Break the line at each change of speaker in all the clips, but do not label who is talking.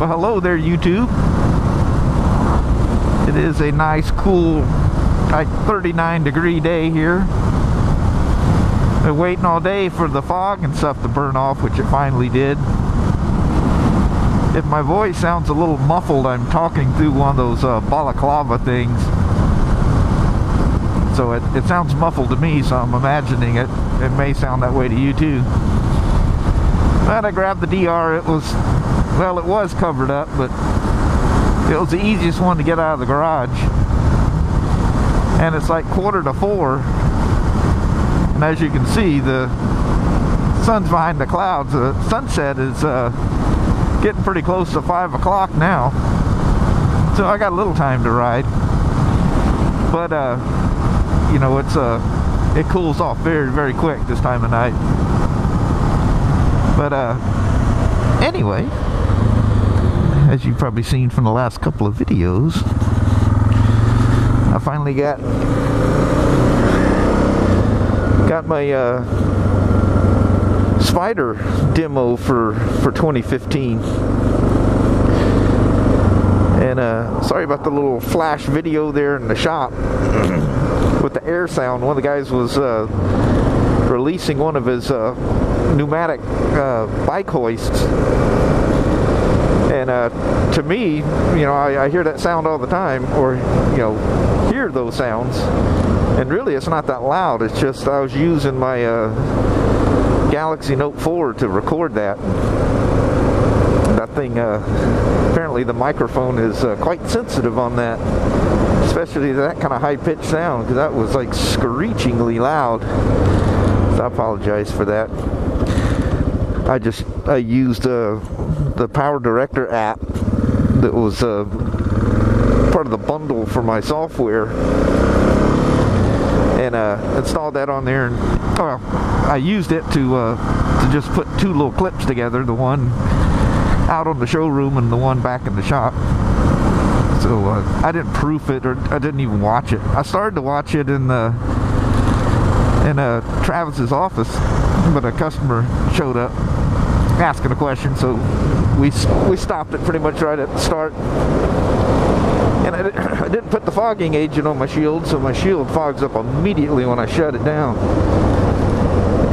Well, hello there, YouTube. It is a nice, cool, like 39-degree day here. Been waiting all day for the fog and stuff to burn off, which it finally did. If my voice sounds a little muffled, I'm talking through one of those balaclava things. So it sounds muffled to me, so I'm imagining it may sound that way to you too. But I grabbed the DR. It was covered up, but it was the easiest one to get out of the garage. And it's like 3:45. And as you can see, the sun's behind the clouds. The sunset is getting pretty close to 5 o'clock now. So I got a little time to ride. But, you know, it cools off very, very quick this time of night. But, anyway, as you've probably seen from the last couple of videos, I finally got my Spyder demo for 2015. And sorry about the little flash video there in the shop with the air sound. One of the guys was releasing one of his pneumatic bike hoists. And to me, you know, I hear that sound all the time, or, you know, hear those sounds. And really, it's not that loud. It's just I was using my Galaxy Note 4 to record that. That thing, apparently the microphone is quite sensitive on that. Especially that kind of high-pitched sound, because that was like screechingly loud. So I apologize for that. I used the Power Director app that was part of the bundle for my software, and installed that on there. And I used it to just put two little clips together, the one out on the showroom and the one back in the shop. So I didn't proof it, or I didn't even watch it. I started to watch it in Travis's office, but a customer showed up asking a question, so we stopped it pretty much right at the start. And I didn't put the fogging agent on my shield, so my shield fogs up immediately when I shut it down.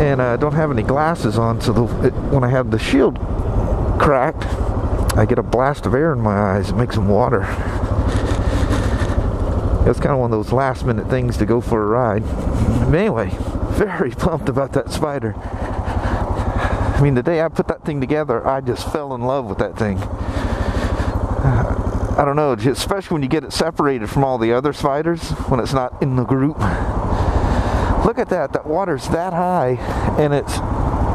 And I don't have any glasses on, so when I have the shield cracked, I get a blast of air in my eyes. It makes them water. It's kind of one of those last minute things to go for a ride. But anyway, very pumped about that Spyder. I mean, the day I put that thing together, I just fell in love with that thing. I don't know, especially when you get it separated from all the other Spyders, when it's not in the group. Look at that, that water's that high, and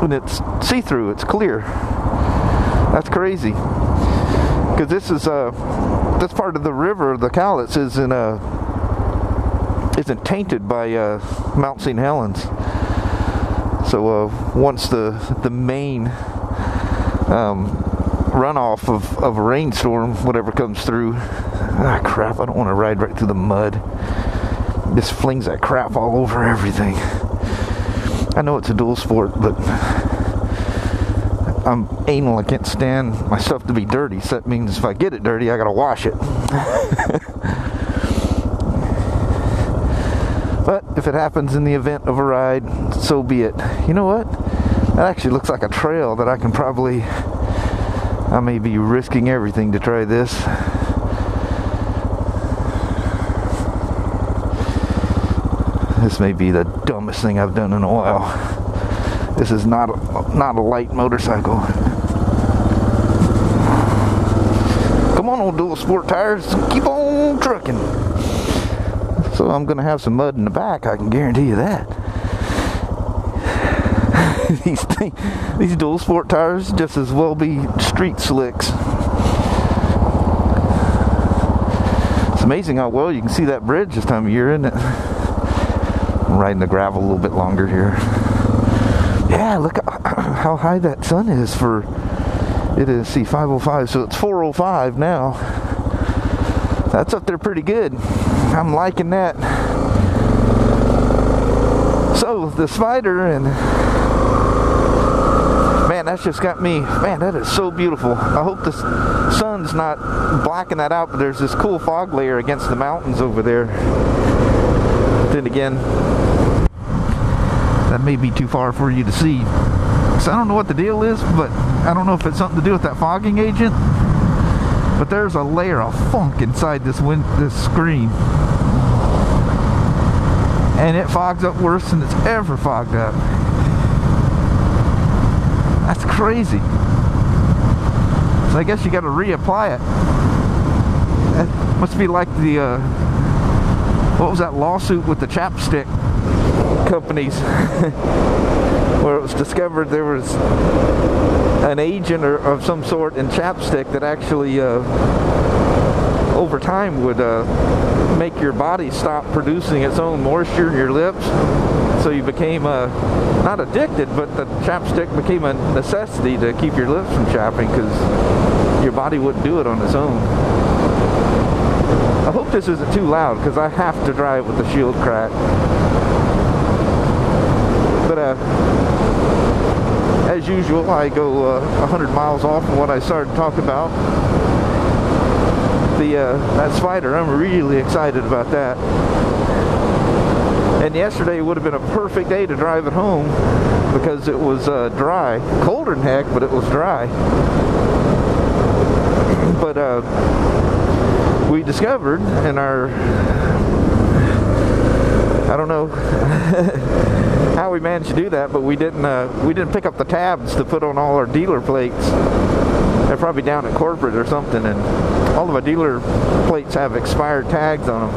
when it's see-through, it's clear. That's crazy. Because this is this part of the river, the Cowlitz, isn't tainted by Mount St. Helens. So once the main runoff of a rainstorm, whatever comes through, crap, I don't want to ride right through the mud. Just flings that crap all over everything. I know it's a dual sport, but I'm anal. I can't stand my stuff to be dirty, so that means if I get it dirty, I gotta wash it. But if it happens in the event of a ride, so be it. You know what? That actually looks like a trail that I may be risking everything to try this. This may be the dumbest thing I've done in a while. This is not a light motorcycle. Come on, old dual sport tires, keep on trucking. So I'm gonna have some mud in the back, I can guarantee you that. These dual sport tires just as well be street slicks. It's amazing how well you can see that bridge this time of year, isn't it? I'm riding the gravel a little bit longer here. Yeah, look how high that sun is for, it is, see, 505, so it's 405 now. That's up there pretty good. I'm liking that. So, the Spyder, and man, that's just got me, man, that is so beautiful. I hope the sun's not blacking that out, but there's this cool fog layer against the mountains over there. Then again, that may be too far for you to see. So I don't know what the deal is, but I don't know if it's something to do with that fogging agent. But there's a layer of funk inside this screen. And it fogs up worse than it's ever fogged up. That's crazy. So I guess you got to reapply it. That must be like the, what was that lawsuit with the chapstick companies? Where it was discovered there was an agent of some sort in chapstick that actually over time would make your body stop producing its own moisture in your lips. So you became not addicted, but the chapstick became a necessity to keep your lips from chapping because your body wouldn't do it on its own. I hope this isn't too loud because I have to drive with the shield cracked. But as usual, I go 100 miles off from what I started talking about. That Spyder, I'm really excited about that. And yesterday would have been a perfect day to drive it home because it was dry. Colder than heck, but it was dry. But we discovered in our, I don't know how we managed to do that, but we didn't pick up the tabs to put on all our dealer plates. They're probably down at corporate or something, and all of our dealer plates have expired tags on them.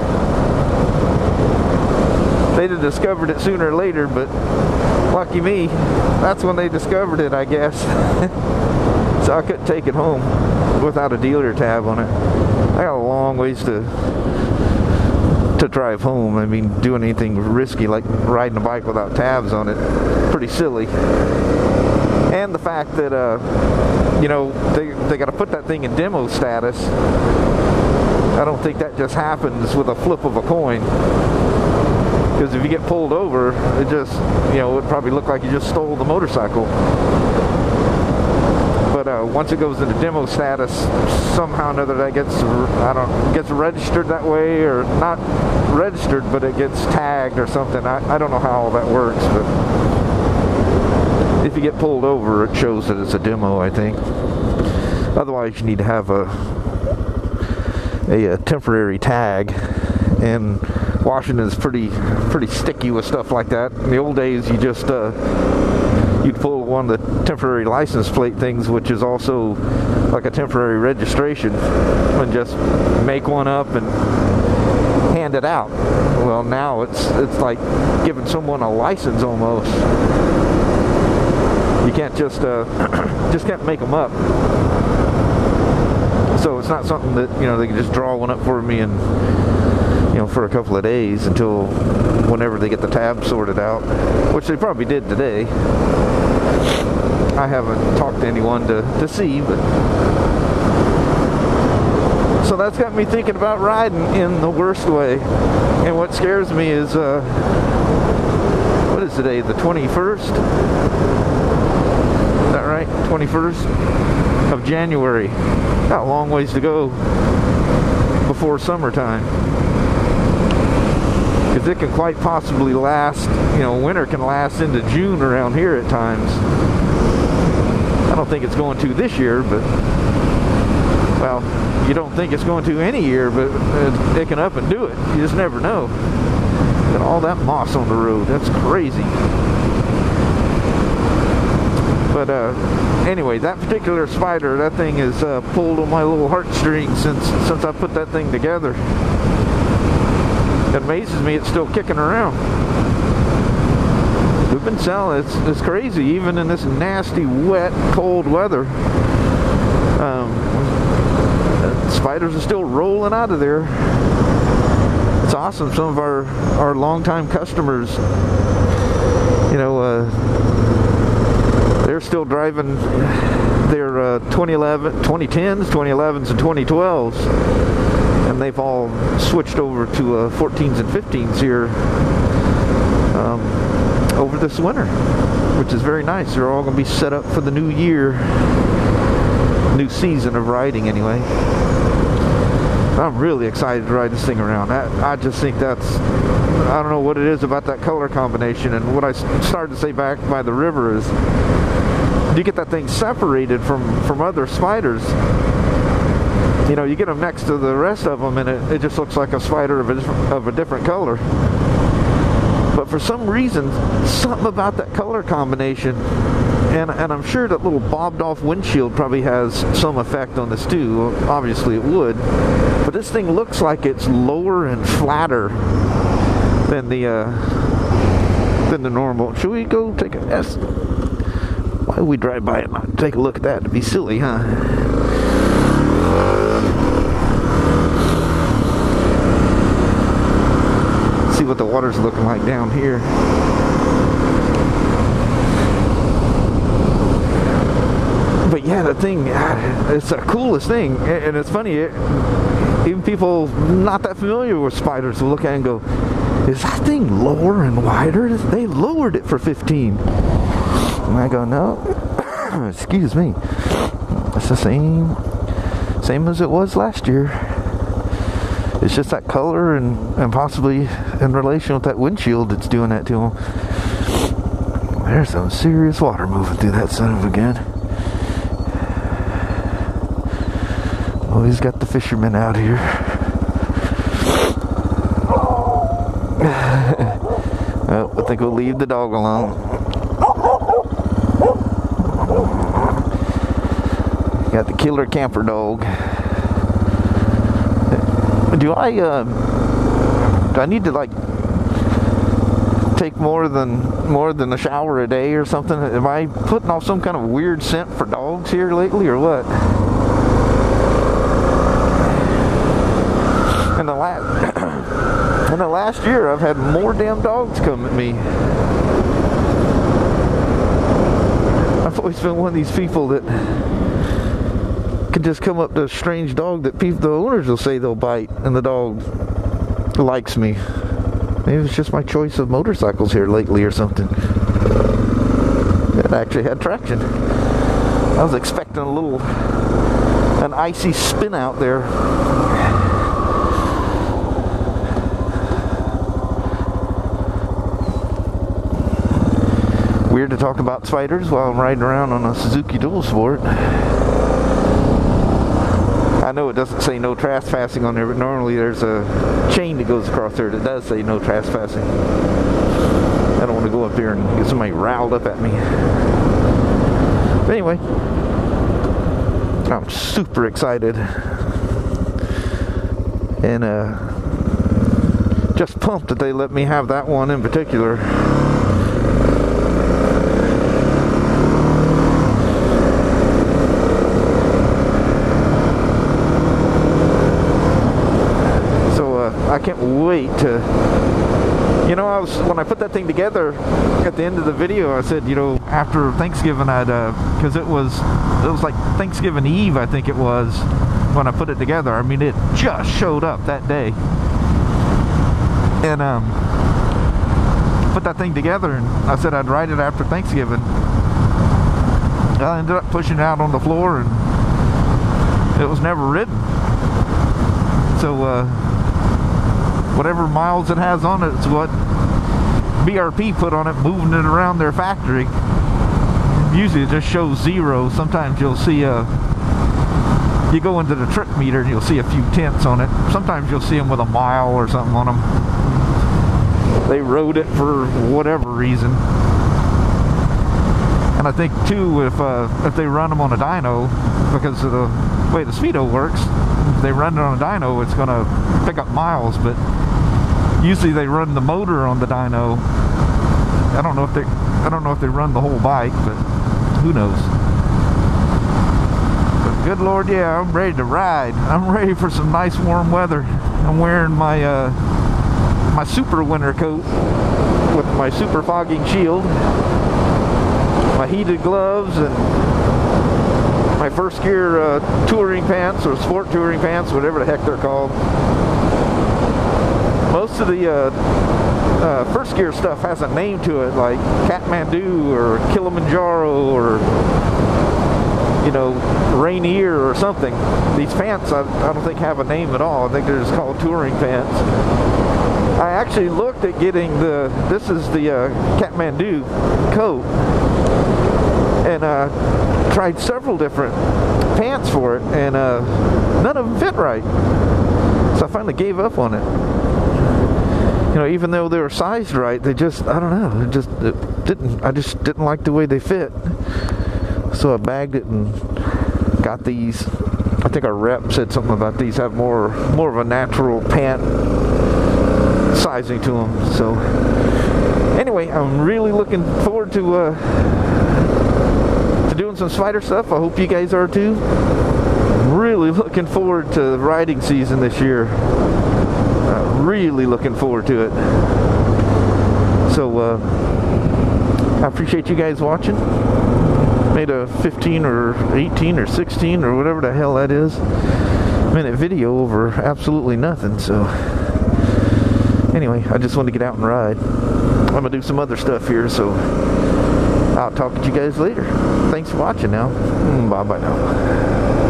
They'd have discovered it sooner or later, but lucky me, that's when they discovered it, I guess. So I couldn't take it home without a dealer tab on it. I got a long ways to drive home. I mean, doing anything risky like riding a bike without tabs on it, pretty silly. And the fact that you know, they got to put that thing in demo status. I don't think that just happens with a flip of a coin. Because if you get pulled over, it just, you know, it would probably look like you just stole the motorcycle. But once it goes into demo status, somehow or another that gets, gets registered that way, or not registered, but it gets tagged or something. I don't know how all that works, but if you get pulled over, it shows that it's a demo, I think. Otherwise, you need to have a temporary tag, and Washington's pretty sticky with stuff like that. In the old days, you just you'd pull one of the temporary license plate things, which is also like a temporary registration, and just make one up and hand it out. Well, now it's like giving someone a license almost. You can't just can't make them up. So it's not something that, you know, they can just draw one up for me and, you know, for a couple of days until whenever they get the tab sorted out, which they probably did today. I haven't talked to anyone to see, but so that's got me thinking about riding in the worst way. And what scares me is what is today, the 21st? Is that right? 21st of January. Got a long ways to go before summertime. Because it can quite possibly last, you know, winter can last into June around here at times. I don't think it's going to this year, but, well, you don't think it's going to any year, but it can up and do it. You just never know. Got all that moss on the road. That's crazy. But anyway, that particular Spyder, that thing is pulled on my little heartstrings since I put that thing together. It amazes me it's still kicking around. We've been selling, it's crazy, even in this nasty, wet, cold weather. Spyders are still rolling out of there. It's awesome. Some of our longtime customers, you know, they're still driving their 2010s, 2011s, and 2012s, and they've all switched over to 14s and 15s here over this winter. which is very nice. They're all going to be set up for the new year, new season of riding anyway. I'm really excited to ride this thing around. I just think that's, I don't know what it is about that color combination. And what I started to say back by the river is, you get that thing separated from other Spyders. You know, you get them next to the rest of them and it just looks like a Spyder of a different color. But for some reason, something about that color combination, and I'm sure that little bobbed off windshield probably has some effect on this too. Obviously it would. But this thing looks like it's lower and flatter than the normal. Should we go take a S? Why would we drive by it and not take a look at that? It'd be silly, huh? See what the water's looking like down here. But yeah, the thing, it's the coolest thing. And it's funny, even people not that familiar with Spyders will look at it and go, is that thing lower and wider? They lowered it for 15. And I go, no, excuse me, it's the same as it was last year. It's just that color and possibly in relation with that windshield that's doing that to them. There's some serious water moving through that son of a gun. Oh, he's got the fishermen out here. Well, I think we'll leave the dog alone. Got the killer camper dog. Do I need to like take more than a shower a day or something? Am I putting off some kind of weird scent for dogs here lately or what? In the last year I've had more damn dogs come at me. I've always been one of these people that can just come up to a strange dog that the owners will say they'll bite, and the dog likes me. Maybe it's just my choice of motorcycles here lately or something. It actually had traction. I was expecting an icy spin out there. Weird to talk about Spyders while I'm riding around on a Suzuki Dual Sport. I know it doesn't say no trespassing on there, but normally there's a chain that goes across there that does say no trespassing. I don't want to go up there and get somebody riled up at me. But anyway, I'm super excited and just pumped that they let me have that one in particular. I can't wait to, you know, when I put that thing together at the end of the video, I said, you know, after Thanksgiving because it was like Thanksgiving Eve, I think it was, when I put it together. I mean, it just showed up that day. And put that thing together, and I said I'd ride it after Thanksgiving. I ended up pushing it out on the floor, and it was never ridden. So whatever miles it has on it is what BRP put on it, moving it around their factory. Usually it just shows 0. Sometimes you'll see you go into the trip meter and you'll see a few tenths on it. Sometimes you'll see them with a mile or something on them. They rode it for whatever reason. And I think too, if they run them on a dyno, because of the way the speedo works, if they run it on a dyno, it's going to pick up miles. But usually they run the motor on the dyno. I don't know if they run the whole bike, but who knows. But good Lord, yeah, I'm ready to ride. I'm ready for some nice warm weather. I'm wearing my my super winter coat with my super fogging shield, my heated gloves, and my first gear touring pants, or sport touring pants, whatever the heck they're called. Most of the first gear stuff has a name to it, like Kathmandu or Kilimanjaro or, you know, Rainier or something. These pants I don't think have a name at all. I think they're just called touring pants. I actually looked at getting this is the Kathmandu coat, and tried several different pants for it, and none of them fit right. So I finally gave up on it. You know, even though they were sized right, they just, I don't know, I just didn't like the way they fit. So I bagged it and got these. I think our rep said something about these have more of a natural pant sizing to them. So anyway, I'm really looking forward to doing some Spyder stuff. I hope you guys are too. I'm really looking forward to the riding season this year. Really looking forward to it. So I appreciate you guys watching. Made a 15 or 18 or 16 or whatever the hell that is minute video over absolutely nothing. So anyway, I just wanted to get out and ride. I'm gonna do some other stuff here, so I'll talk to you guys later. Thanks for watching now. Bye bye now.